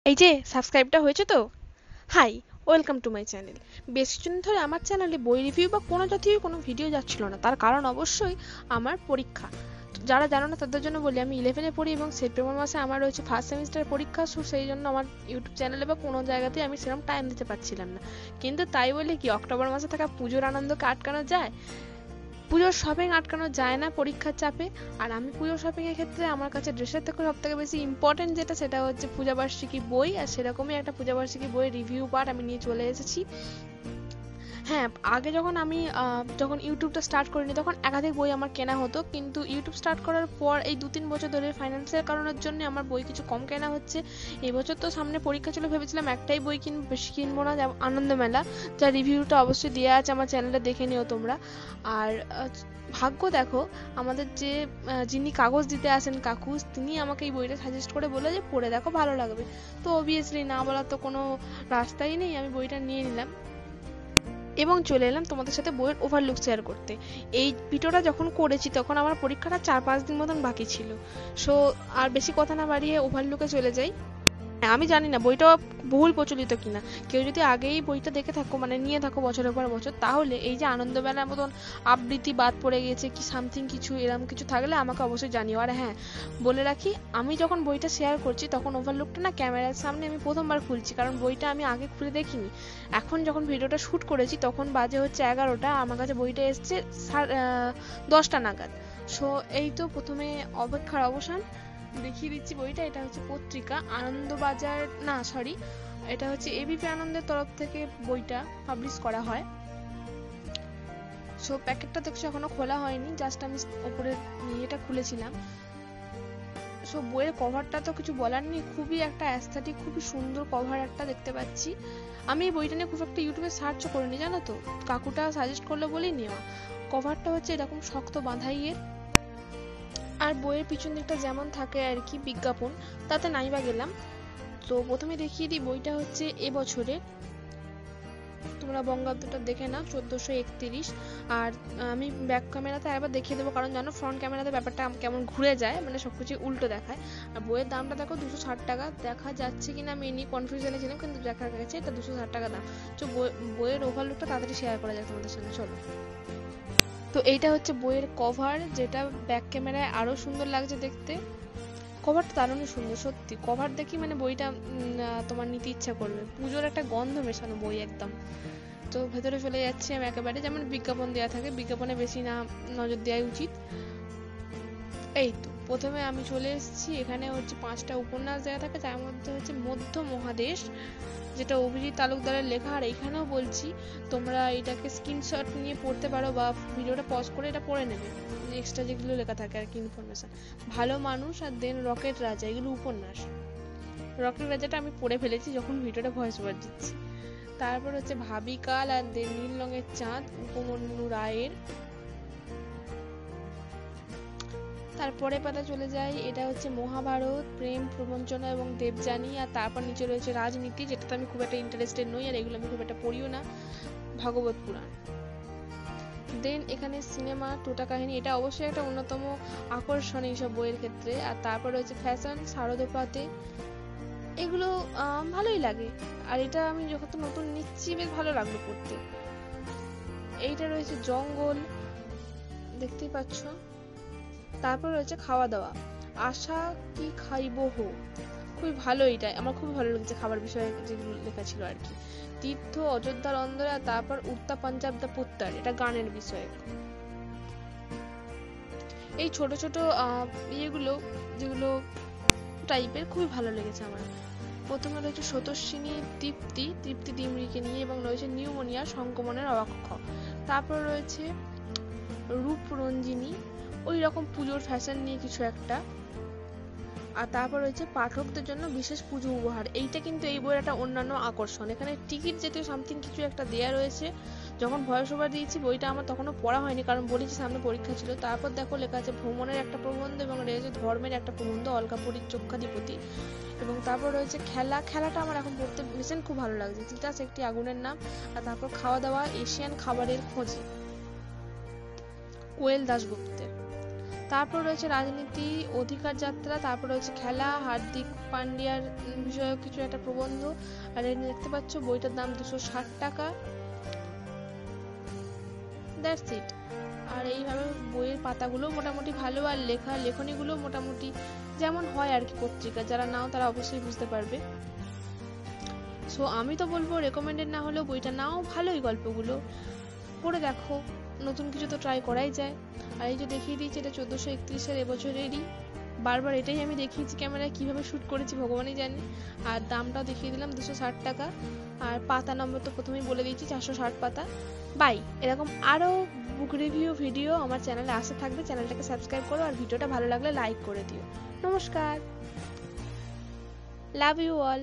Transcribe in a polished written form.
এই যে সাবস্ক্রাইবটা হয়েছে তো? Hi, welcome to my channel. বেশ কিছুদিন ধরে আমার চ্যানেলে বই রিভিউ বা কোনো জাতীয় কোনো ভিডিও যাচ্ছিল না, তার কারণ অবশ্যই আমার পরীক্ষা। যারা জানো না তাদের জন্য বলি, আমি 11-এ পড়ি এবং সেপ্টেম্বর মাসে আমার রয়েছে ফার্স্ট সেমিস্টারের পরীক্ষা। সো সেই জন্য আমার ইউটিউব চ্যানেলে বা কোনো জায়গাতেই আমি সেরকম টাইম দিতে পারছিলাম না। কিন্তু তাই বলে কি অক্টোবর মাসে থাকা পুজোর আনন্দকে আটকানো যায়? পুজোর শপিং আটকানো যায় না পরীক্ষার চাপে। আর আমি পুজোর শপিং এর ক্ষেত্রে আমার কাছে ড্রেসের থেকে সব থেকে বেশি ইম্পর্টেন্ট যেটা, সেটা হচ্ছে পূজাবার্ষিকী বই। আর সেরকমই একটা পূজাবার্ষিকী বইয়ের রিভিউ পার্ট আমি নিয়ে চলে এসেছি। হ্যাঁ, আগে যখন আমি যখন ইউটিউবটা স্টার্ট করিনি তখন একাধিক বই আমার কেনা হতো, কিন্তু ইউটিউব স্টার্ট করার পর এই 2-3 বছর ধরে ফাইন্যান্সিয়াল কারণের জন্য আমার বই কিছু কম কেনা হচ্ছে। এই বছর তো সামনে পরীক্ষা ছিল, ভেবেছিলাম একটাই বই কিনবো, বেশি কিনবো না, যেমন আনন্দমেলা, যার রিভিউটা অবশ্যই দেওয়া আছে আমার চ্যানেলে, দেখে নিও তোমরা। আর ভাগ্য দেখো, আমাদের যে যিনি কাগজ দিতে আসেন কাকু, তিনি আমাকে এই বইটা সাজেস্ট করে বলে যে পড়ে দেখো, ভালো লাগবে। তো অবভিয়াসলি না বলার তো কোনো রাস্তাই নেই, আমি বইটা নিয়ে নিলাম এবং চলে এলাম তোমাদের সাথে বইয়ের ওভারলুক শেয়ার করতে। এই ভিডিওটা যখন করেছি তখন আমার পরীক্ষাটা 4-5 দিন মতন বাকি ছিল। সো আর বেশি কথা না বাড়িয়ে ওভারলুকে চলে যাই। হ্যাঁ, আমি জানি না বইটা বহুল প্রচলিত কিনা। কেউ যদি আগেই বইটা দেখে থাকো, মানে নিয়ে থাকো বছরের পর বছর, তাহলে এই যে আনন্দমেলার মতন আবৃত্তি বাদ পড়ে গেছে কি সামথিং কিছু এরকম কিছু থাকলে আমাকে অবশ্যই জানিও। আর হ্যাঁ, বলে রাখি, আমি যখন বইটা শেয়ার করছি তখন ওভারলুকটা না ক্যামেরার সামনে আমি প্রথমবার খুলছি, কারণ বইটা আমি আগে খুলে দেখিনি। এখন যখন ভিডিওটা শ্যুট করেছি তখন বাজে হচ্ছে 11টা, আমার কাছে বইটা এসছে 10টা নাগাদ। সো এই তো প্রথমে অপেক্ষার অবসান। দেখিয়ে দিচ্ছি বইটা। এটা হচ্ছে পত্রিকা আনন্দবাজার, না সরি, এটা হচ্ছে এবিপি আনন্দের তরফ থেকে বইটা পাবলিশ করা হয়। সো প্যাকেটটা দেখছো এখনো খোলা হয়নি, জাস্ট আমি উপরে ইয়েটা খুলেছিলাম। সো বইয়ের কভারটা তো কিছু বলার নেই, খুবই একটা অ্যাস্থেটিক, খুবই সুন্দর কভার একটা দেখতে পাচ্ছি। আমি এই বইটা নিয়ে খুব একটা ইউটিউবে সার্চও করিনি, জানো তো, কাকুটা সাজেস্ট করলো বলেই নেওয়া। কভারটা হচ্ছে এরকম শক্ত বাঁধাইয়ের। আর বইয়ের পিছন দিকটা যেমন থাকে আর কি বিজ্ঞাপন, তাতে নাইবা গেলাম। তো প্রথমে দেখিয়ে দিই, বইটা হচ্ছে এবছরে, তোমরা বঙ্গাব্দটা দেখে নাও, 1431। আর আমি ব্যাক ক্যামেরাতে একবার দেখিয়ে দেবো, কারণ জানো ফ্রন্ট ক্যামেরাতে ব্যাপারটা কেমন ঘুরে যায়, মানে সবকিছু উল্টো দেখায়। আর বইয়ের দামটা দেখো 260 টাকা, দেখা যাচ্ছে কিনা আমি এমনি কনফিউশনে ছিলাম, কিন্তু দেখা গেছে এটা 260 টাকা দাম। তো বইয়ের ওভারলুকটা তাড়াতাড়ি শেয়ার করা যায় তোমাদের সঙ্গে, চলো। তো এইটা হচ্ছে বইয়ের কভার, যেটা ব্যাক ক্যামেরায় আরো সুন্দর লাগছে দেখতে। কভারটা দারুণই সুন্দর, সত্যি কভার দেখি মানে বইটা তোমার নিতে ইচ্ছা করবে। পুজোর একটা গন্ধ মেশানো বই একদম। তো ভেতরে চলে যাচ্ছি আমি একেবারে, যেমন বিজ্ঞাপন দেওয়া থাকে, বিজ্ঞাপনে বেশি না নজর দেওয়াই উচিত। এই তো প্রথমে আমি চলে এসেছি, এখানে হচ্ছে 5টা উপন্যাস দেওয়া থাকে, যার মধ্যে হচ্ছে মধ্য মহাদেশ, যেটা অভিজিৎ তালুকদারের লেখা। আর এইখানেও বলছি, তোমরা এটাকে স্ক্রিনশট নিয়ে পড়তে পারো বা ভিডিওটা পজ করে এটা পড়ে নেবে, এক্সট্রা যেগুলো লেখা থাকে আর কি ইনফরমেশন। ভালো মানুষ আর দেন রকেট রাজা, এগুলো উপন্যাস। রকেট রাজাটা আমি পড়ে ফেলেছি যখন ভিডিওটা ভয়েস ওভার দিচ্ছি। তারপর হচ্ছে ভাবিকাল আর দেন নীল রঙের চাঁদ, উপমন্যু রায়ের। তারপরে পাতা চলে যায়, এটা হচ্ছে মহাভারত, প্রেম প্রবঞ্চনা এবং দেবযানী। আর তারপর নিচে রয়েছে রাজনীতি, যেটাতে আমি খুব একটা ইন্টারেস্টেড নই, আর এগুলো আমি খুব একটা পড়িও না। ভাগবত পুরাণ। দেন এখানে সিনেমা, টোটা কাহিনী, এটা অবশ্যই একটা অন্যতম আকর্ষণ এইসব বইয়ের ক্ষেত্রে। আর তারপর রয়েছে ফ্যাশন, শারদোপাতে, এগুলো ভালোই লাগে। আর এটা আমি যখন নতুন নিচ্ছি বেশ ভালো লাগলো পড়তে। এইটা রয়েছে জঙ্গল, দেখতেই পাচ্ছ। তারপর রয়েছে খাওয়া দাওয়া, আশা কি খাইব হো, খুবই ভালো, এইটা আমার খুবই ভালো লেগেছে, খাবার বিষয়ে যেগুলো লেখা ছিল আর কি। তীর্থ, অযোধ্যার অন্দরে, আর তারপর উত্তা পাঞ্জাব দা পুত্তার, এটা গানের বিষয়ে। এই ছোট ছোট ইয়েগুলো যেগুলো টাইপের খুবই ভালো লেগেছে আমার। প্রথমে রয়েছে সতস্বিনী তৃপ্তি, তৃপ্তি ডিমরিকে নিয়ে, এবং রয়েছে নিউমোনিয়া সংক্রমণের অবাক্ষ। তারপর রয়েছে রূপরঞ্জিনী, ওই রকম পুজোর ফ্যাশন নিয়ে কিছু একটা। আর তারপর রয়েছে পাঠকদের জন্য বিশেষ পুজো উপহার, এইটা কিন্তু এই বইয়ের একটা অন্যান্য আকর্ষণ। এখানে টিকিট জাতীয় সামথিং কিছু একটা দেয়া রয়েছে। যখন ভয়েস ওভার দিয়েছি বইটা আমার তখনও পড়া হয়নি, কারণ বলেছি সামনে পরীক্ষা ছিল। তারপর দেখো লেখা আছে ভ্রমণের একটা প্রবন্ধ, এবং রয়েছে ধর্মের একটা প্রবন্ধ, অলকাপুরীর চক্ষাধিপতি। এবং তারপর রয়েছে খেলা, খেলাটা আমার এখন পড়তে ভীষণ খুব ভালো লাগছে, তিতাস একটি আগুনের নাম। আর তারপর খাওয়া দাওয়া, এশিয়ান খাবারের খোঁজে, কোয়েল দাশগুপ্তের। তারপর রয়েছে রাজনীতি, অধিকার যাত্রা, তারপর রয়েছে খেলা, হার্দিক পান্ডিয়ার বিষয়ে কিছু একটা প্রবন্ধ। আর দেখতে পাচ্ছ বইটার দাম 260 টাকা। That's it. আর এইভাবে বইয়ের পাতাগুলো মোটামুটি ভালো, আর লেখনীগুলো মোটামুটি যেমন হয় আর কি পত্রিকা, যারা নাও তারা অবশ্যই বুঝতে পারবে। সো আমি তো বলবো রেকমেন্ডেড না হলেও বইটা নাও, ভালোই গল্পগুলো পড়ে দেখো, নতুন কিছু তো ট্রাই করাই যায়। আর এই যে দেখিয়ে দিয়েছি এটা 1431-এর এবছরেরই, বারবার এটাই আমি দেখিয়েছি ক্যামেরায়, কিভাবে শ্যুট করেছি ভগবানই জানে। আর দামটাও দেখিয়ে দিলাম 260 টাকা। আর পাতা নম্বর তো প্রথমেই বলে দিয়েছি, 460 পাতা। বাই। এরকম আরও বুক রিভিউ ভিডিও আমার চ্যানেলে আসতে থাকবে, চ্যানেলটাকে সাবস্ক্রাইব করো আর ভিডিওটা ভালো লাগলে লাইক করে দিও। নমস্কার, লাভ ইউ অল।